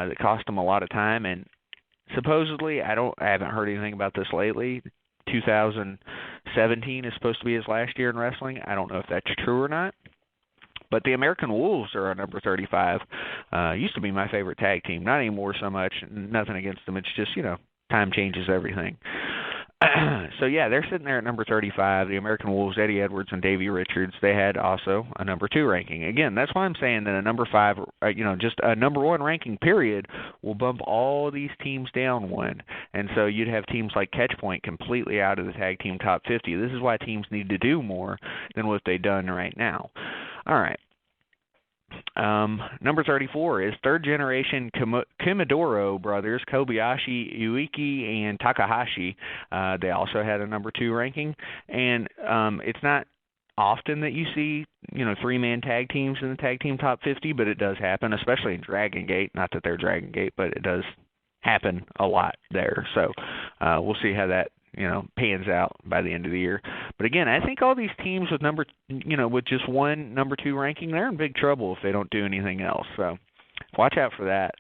that cost them a lot of time. And supposedly, I haven't heard anything about this lately. 2017 is supposed to be his last year in wrestling. I don't know if that's true or not. But the American Wolves are number 35. Used to be my favorite tag team. Not anymore so much. Nothing against them. It's just, time changes everything. So, yeah, they're sitting there at number 35. The American Wolves, Eddie Edwards and Davey Richards, they had also a number 2 ranking. Again, that's why I'm saying that a number 5, just a number 1 ranking, period, will bump all these teams down one. And so you'd have teams like Catchpoint completely out of the tag team top 50. This is why teams need to do more than what they've done right now. All right. Number 34 is third-generation Kumidoro brothers, Kobayashi, Ueki, and Takahashi. They also had a number 2 ranking. And it's not often that you see, 3-man tag teams in the tag team top 50, but it does happen, especially in Dragon Gate. Not that they're Dragon Gate, but it does happen a lot there. So we'll see how that pans out by the end of the year. But again, I think all these teams with with just one number 2 ranking, they're in big trouble if they don't do anything else. So watch out for that.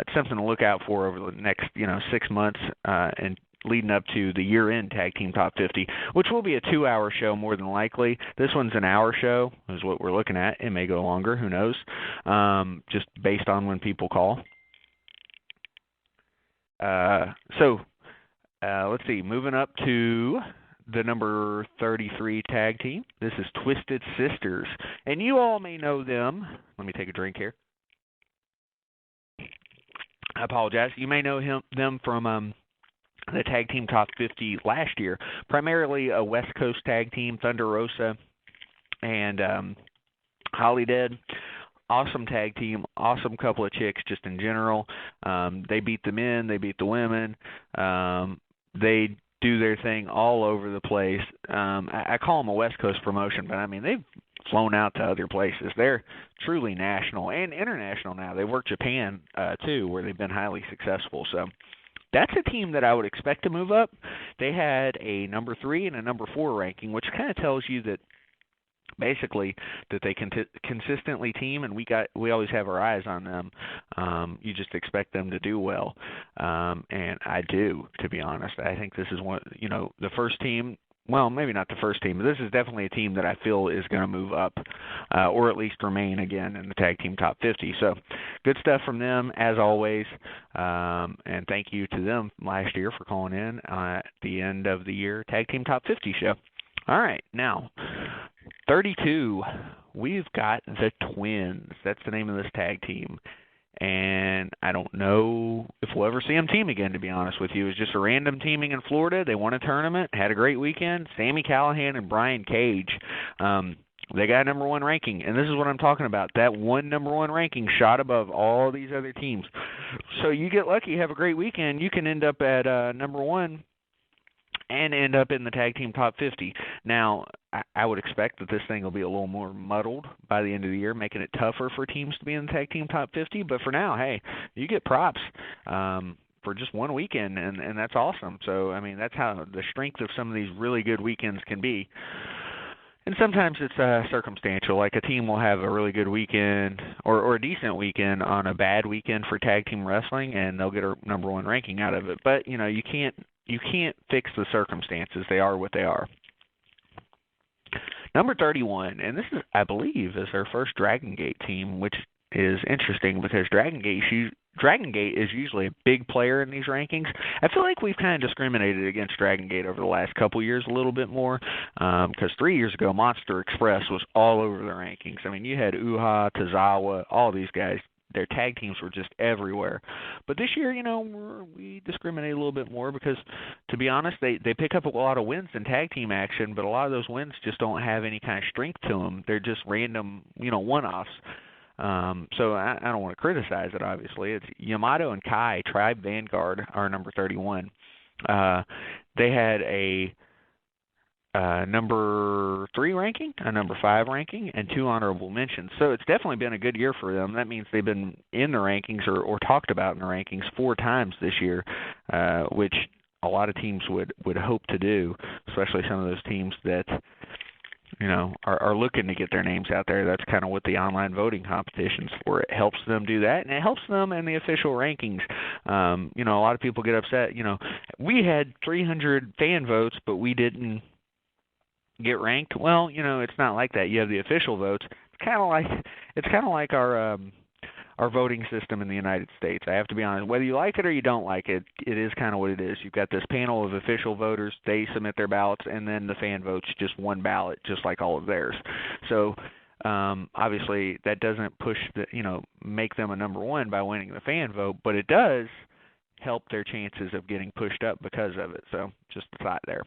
It's something to look out for over the next, 6 months and leading up to the year-end Tag Team Top 50, which will be a 2-hour show more than likely. This one's an hour show is what we're looking at. It may go longer. Who knows? Just based on when people call. Let's see, moving up to the number 33 tag team. This is Twisted Sisters, and you all may know them. Let me take a drink here. I apologize. You may know them from the Tag Team Top 50 last year, primarily a West Coast tag team, Thunder Rosa and Holly Dead. Awesome tag team, awesome couple of chicks just in general. They beat the men, they beat the women. They do their thing all over the place. I call them a West Coast promotion, but I mean, they've flown out to other places. They're truly national and international now. They work Japan, too, where they've been highly successful. So that's a team that I would expect to move up. They had a number 3 and a number 4 ranking, which kind of tells you that basically that they consistently team, and we always have our eyes on them. You just expect them to do well, and I do, to be honest. I think this is one, the first team. Well, maybe not the first team, but this is definitely a team that I feel is going to move up, or at least remain again in the Tag Team Top 50. So, good stuff from them as always, and thank you to them last year for calling in at the end of the year Tag Team Top 50 show. All right, now 32, we've got the Twins. That's the name of this tag team. And I don't know if we'll ever see them team again, to be honest with you. It was just a random teaming in Florida. They won a tournament, had a great weekend. Sammy Callahan and Brian Cage. They got a number 1 ranking. And this is what I'm talking about. That one number 1 ranking shot above all these other teams. So you get lucky, have a great weekend. You can end up at number 1 and end up in the Tag Team Top 50. Now, I would expect that this thing will be a little more muddled by the end of the year, making it tougher for teams to be in the Tag Team Top 50. But for now, hey, you get props for just one weekend, and that's awesome. So, I mean, that's how the strength of some of these really good weekends can be. And sometimes it's circumstantial. Like a team will have a really good weekend or a decent weekend on a bad weekend for tag team wrestling, and they'll get a number 1 ranking out of it. But, you can't fix the circumstances. They are what they are. Number 31, and this is, I believe, is their first Dragon Gate team, which is interesting because Dragon Gate is usually a big player in these rankings. I feel like we've kind of discriminated against Dragon Gate over the last couple years a little bit more because 3 years ago, Monster Express was all over the rankings. I mean, you had Uha, Tozawa, all these guys. Their tag teams were just everywhere. But this year, we discriminate a little bit more because, to be honest, they pick up a lot of wins in tag team action, but a lot of those wins just don't have any kind of strength to them. They're just random, one-offs. So I don't want to criticize it, obviously. It's Yamato and Kai, Tribe Vanguard, are number 31. They had a number 3 ranking, a number 5 ranking, and 2 honorable mentions. So it's definitely been a good year for them. That means they've been in the rankings or talked about in the rankings 4 times this year, which a lot of teams would hope to do, especially some of those teams that are looking to get their names out there. That's kind of what the online voting competition's for. It helps them do that, and it helps them in the official rankings. A lot of people get upset. We had 300 fan votes, but we didn't get ranked. Well, it's not like that. You have the official votes. It's kind of like our voting system in the United States. I have to be honest. Whether you like it or you don't like it, it is kind of what it is. You've got this panel of official voters. They submit their ballots, and then the fan votes just one ballot, just like all of theirs. So obviously that doesn't make them a number one by winning the fan vote, but it does help their chances of getting pushed up because of it. So just a thought there.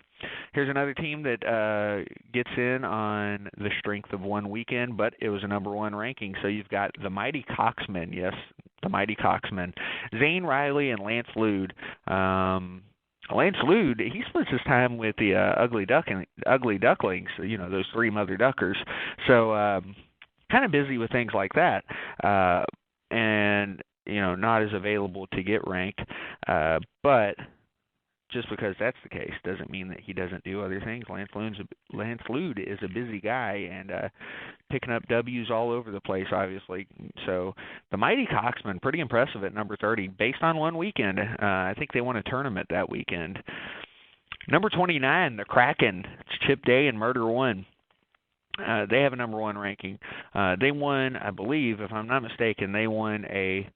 Here's another team that gets in on the strength of one weekend, but it was a number one ranking. So you've got the Mighty Coxmen, yes, the Mighty Coxmen, Zane Riley and Lance Lude. Lance Lude, he splits his time with the Ugly Ducklings, those three mother duckers. So kind of busy with things like that. And not as available to get ranked, but just because that's the case doesn't mean that he doesn't do other things. Lance Lude is a busy guy and picking up W's all over the place, obviously. So the Mighty Coxmen, pretty impressive at number 30, based on one weekend. I think they won a tournament that weekend. Number 29, the Kraken. It's Chip Day and Murder One. They have a number one ranking. They won, I believe, if I'm not mistaken, they won a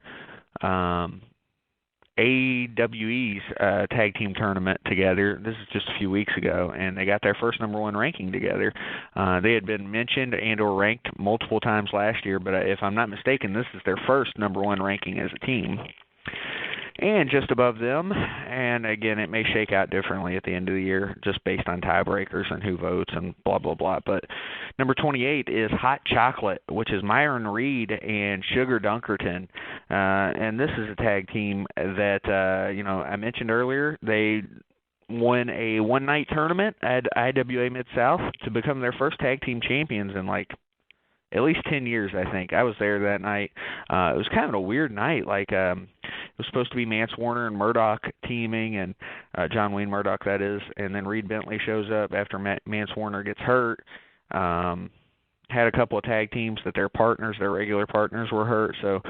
AWE's tag team tournament together. This is just a few weeks ago, and they got their first number one ranking together. They had been mentioned and or ranked multiple times last year, but if I'm not mistaken, this is their first number one ranking as a team. And just above them, and again, it may shake out differently at the end of the year just based on tiebreakers and who votes and blah, blah, blah. But number 28 is Hot Chocolate, which is Myron Reed and Sugar Dunkerton. And this is a tag team that, I mentioned earlier. They won a one-night tournament at IWA Mid-South to become their first tag team champions in at least 10 years, I think. I was there that night. It was kind of a weird night. It was supposed to be Mance Warner and Murdoch teaming, and John Wayne Murdoch, that is, and then Reed Bentley shows up after Mance Warner gets hurt. Had a couple of tag teams that their regular partners were hurt. So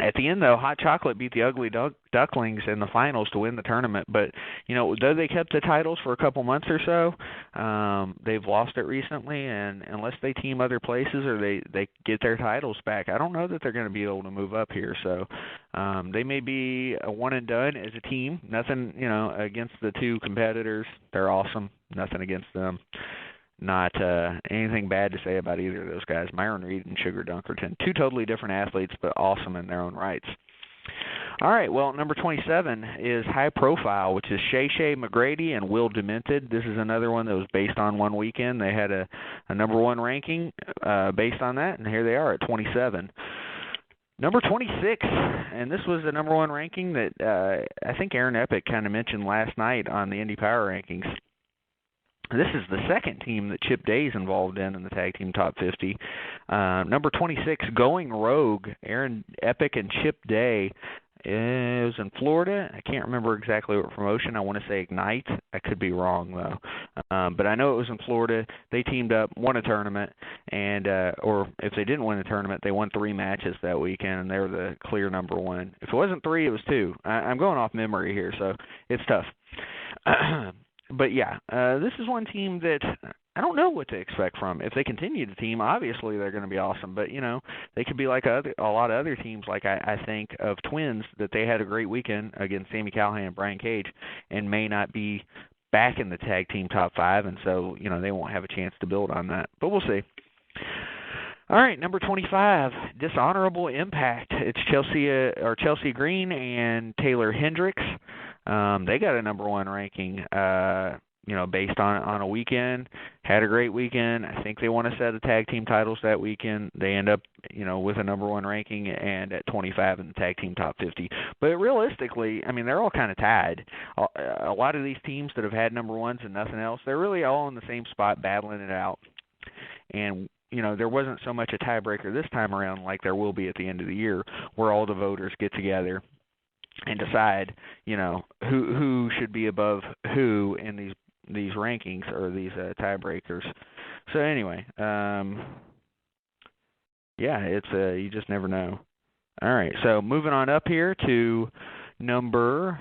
at the end, though, Hot Chocolate beat the Ugly Ducklings in the finals to win the tournament. But, though they kept the titles for a couple months or so, they've lost it recently. And unless they team other places or they get their titles back, I don't know that they're going to be able to move up here. So they may be a one and done as a team. Nothing, against the two competitors. They're awesome. Nothing against them. Not anything bad to say about either of those guys, Myron Reed and Sugar Dunkerton. Two totally different athletes, but awesome in their own rights. All right, well, number 27 is High Profile, which is Shay McGrady and Will Demented. This is another one that was based on one weekend. They had a number one ranking based on that, and here they are at 27. Number 26, and this was the number one ranking that I think Aaron Epic kind of mentioned last night on the Indy Power Rankings. This is the second team that Chip Day is involved in the Tag Team Top 50. Number 26, Going Rogue, Aaron Epic and Chip Day. It was in Florida. I can't remember exactly what promotion. I want to say Ignite. I could be wrong, though. But I know it was in Florida. They teamed up, won a tournament, and or if they didn't win the tournament, they won 3 matches that weekend, and they were the clear number one. If it wasn't 3, it was 2. I'm going off memory here, so it's tough. But, yeah, this is one team that I don't know what to expect from. If they continue to team, obviously they're going to be awesome. But, they could be like a lot of other teams, like I think of Twins, that they had a great weekend against Sami Callihan and Brian Cage and may not be back in the Tag Team Top 5. And so, they won't have a chance to build on that. But we'll see. All right, number 25, Dishonorable Impact. It's Chelsea Green and Taylor Hendricks. They got a number one ranking, based on a weekend. Had a great weekend. I think they won a set of tag team titles that weekend. They end up, with a number one ranking and at 25 in the tag team top 50. But realistically, they're all kind of tied. A lot of these teams that have had number ones and nothing else, they're really all in the same spot battling it out. And there wasn't so much a tiebreaker this time around like there will be at the end of the year, where all the voters get together and decide, who should be above who in these rankings or these tiebreakers. So anyway, it's you just never know. All right, so moving on up here to number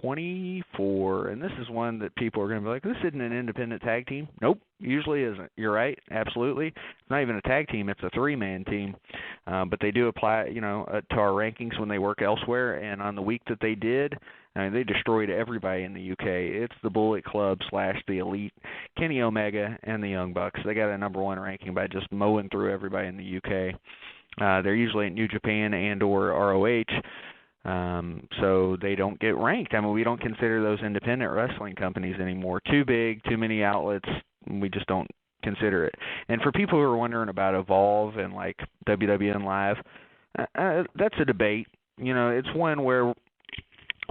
24, and this is one that people are going to be like, this isn't an independent tag team. Nope, usually isn't. You're right, absolutely. It's not even a tag team, it's a three-man team, but they do apply, to our rankings when they work elsewhere, and on the week that they did, they destroyed everybody in the UK. It's the Bullet Club / the Elite, Kenny Omega, and the Young Bucks. They got a number one ranking by just mowing through everybody in the UK. They're usually at New Japan and or ROH. So they don't get ranked. I mean, we don't consider those independent wrestling companies anymore. Too big, too many outlets. We just don't consider it. And for people who are wondering about Evolve and like WWN Live, that's a debate. It's one where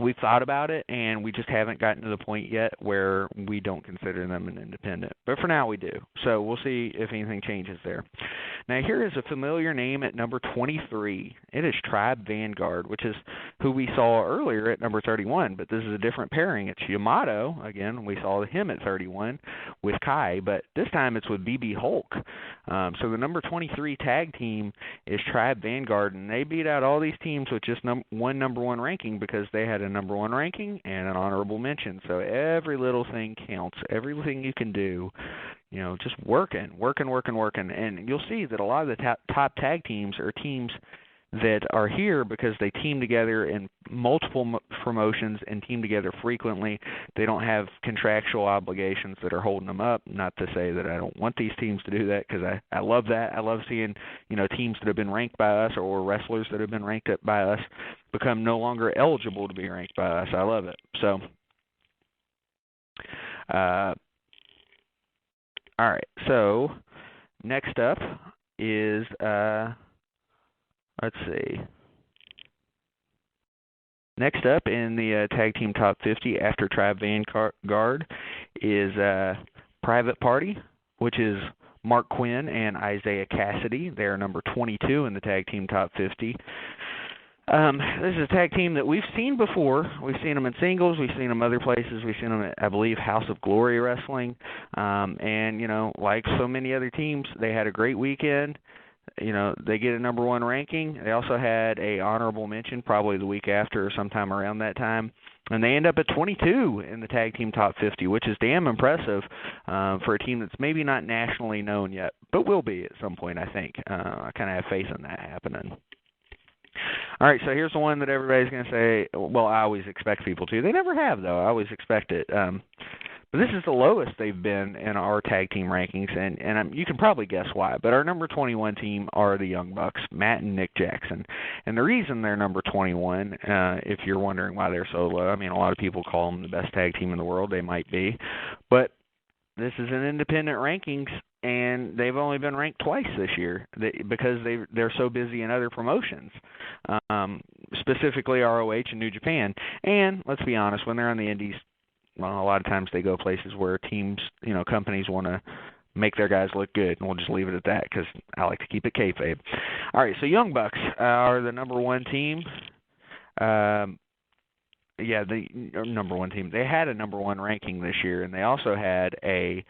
we've thought about it, and we just haven't gotten to the point yet where we don't consider them an independent. But for now, we do. So we'll see if anything changes there. Now, here is a familiar name at number 23. It is Tribe Vanguard, which is who we saw earlier at number 31, but this is a different pairing. It's Yamato. Again, we saw him at 31 with Kai, but this time it's with BB Hulk. So the number 23 tag team is Tribe Vanguard, and they beat out all these teams with just one number one ranking because they had a number one ranking and an honorable mention. So every little thing counts. Everything you can do, just working. And you'll see that a lot of the top tag teams are teams that are here because they team together in multiple promotions and team together frequently. They don't have contractual obligations that are holding them up. Not to say that I don't want these teams to do that, because I love that. I love seeing teams that have been ranked by us or wrestlers that have been ranked up by us become no longer eligible to be ranked by us. I love it. So, all right. So next up is let's see. Next up in the Tag Team Top 50 after Tribe Vanguard is Private Party, which is Mark Quinn and Isaiah Cassidy. They're number 22 in the Tag Team Top 50. This is a tag team that we've seen before. We've seen them in singles. We've seen them other places. We've seen them at, I believe, House of Glory Wrestling. And, like so many other teams, they had a great weekend. They get a number one ranking. They also had a honorable mention probably the week after or sometime around that time. And they end up at 22 in the Tag Team Top 50, which is damn impressive for a team that's maybe not nationally known yet, but will be at some point, I think. I kind of have faith in that happening. All right, so here's the one that everybody's going to say, well, I always expect people to. They never have, though. I always expect it. But this is the lowest they've been in our tag team rankings, and you can probably guess why. But our number 21 team are the Young Bucks, Matt and Nick Jackson. And the reason they're number 21, if you're wondering why they're so low, I mean, a lot of people call them the best tag team in the world. They might be. But this is an independent rankings, and they've only been ranked twice this year because they're so busy in other promotions, specifically ROH and New Japan. And let's be honest, when they're on the indies, well, a lot of times they go places where teams, companies want to make their guys look good, and we'll just leave it at that because I like to keep it kayfabe. All right, so Young Bucks are the number one team. The number one team. They had a number one ranking this year, and they also had a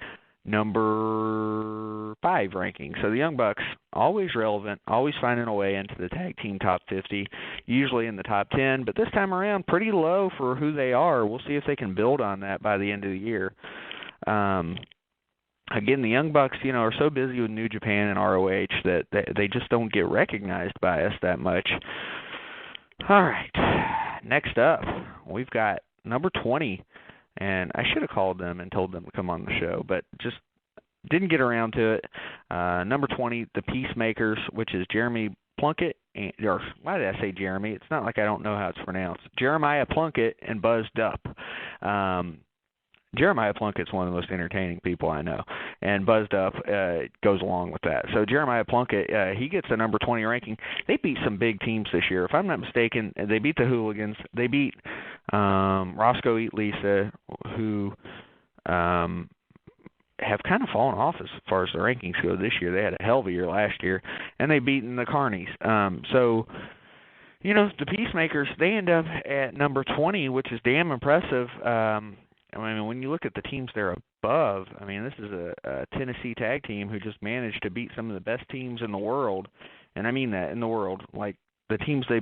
number 5 ranking. So the Young Bucks, always relevant, always finding a way into the Tag Team Top 50, usually in the top 10, but this time around pretty low for who they are. We'll see if they can build on that by the end of the year. Again, the Young Bucks, are so busy with New Japan and ROH that they just don't get recognized by us that much. All right, next up, we've got number 20. And I should have called them and told them to come on the show, but just didn't get around to it. Number 20, the Peacemakers, which is Jeremy Plunkett, or why did I say Jeremy? It's not like I don't know how it's pronounced. Jeremiah Plunkett and Buzz Dupp. Jeremiah Plunkett's one of the most entertaining people I know, and Buzzed Up goes along with that. So Jeremiah Plunkett, he gets a number 20 ranking. They beat some big teams this year. If I'm not mistaken, they beat the Hooligans. They beat Roscoe Eat Lisa, who have kind of fallen off as far as the rankings go this year. They had a hell of a year last year, and they've beaten the Carnies. The Peacemakers, they end up at number 20, which is damn impressive. I mean, when you look at the teams they're above, I mean, this is a Tennessee tag team who just managed to beat some of the best teams in the world, and I mean that, in the world. Like, the teams they